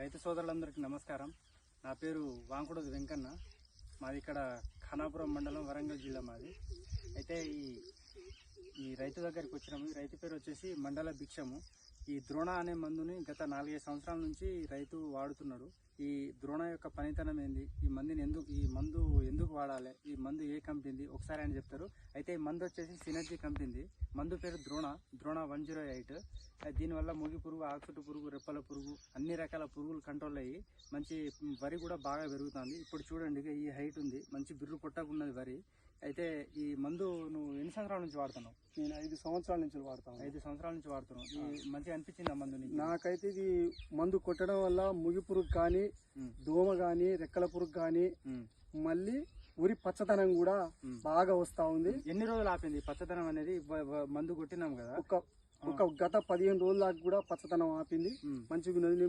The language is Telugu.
రైతు సోదరులందరికీ నమస్కారం. నా పేరు వాంకుడోజు వెంకన్న. మాది ఇక్కడ ఖానాపురం మండలం, వరంగల్ జిల్లా మాది. అయితే ఈ రైతు దగ్గరికి వచ్చినాము. ఈ రైతు పేరు వచ్చేసి మండల భిక్షము. ఈ ద్రోణ అనే మందుని గత 4-5 సంవత్సరాల నుంచి రైతు వాడుతున్నాడు. ఈ ద్రోణ యొక్క పనితనం ఏంది, ఈ మందు ఎందుకు వాడాలి, ఈ మందు ఏ కంపెనీది ఒకసారి ఆయన చెప్తారు. అయితే ఈ మందు వచ్చేసి సినర్జీ కంపెనీది. మందు పేరు ద్రోణ 108. దీనివల్ల ముగి పురుగు, ఆకుచుట్టు పురుగు, రెప్పల పురుగు, అన్ని రకాల పురుగులు కంట్రోల్ అయ్యి మంచి వరి కూడా బాగా పెరుగుతుంది. ఇప్పుడు చూడండి, ఈ హైట్ ఉంది, మంచి బిర్రు పొట్టకున్నది వరి. అయితే ఈ మందు నువ్వు ఎన్ని సంవత్సరాల నుంచి వాడుతున్నావు? నేను 5 సంవత్సరాల నుంచి వాడతాను. 5 సంవత్సరాల నుంచి వాడుతున్నావు. మంచిగా అనిపించింది ఆ మందు నీకు? నాకైతే ఇది మందు కొట్టడం వల్ల ముగి పురుగు కానీ, దోమ కానీ, రెక్కల పురుగు కానీ, మళ్ళీ ఉరి పచ్చదనం కూడా బాగా వస్తా ఉంది. ఎన్ని రోజులు ఆపింది పచ్చదనం అనేది? మందు కొట్టినాం కదా, ఒక గత 15 రోజుల దాకా కూడా పచ్చదనం ఆపింది. మంచిగా ఉన్నది.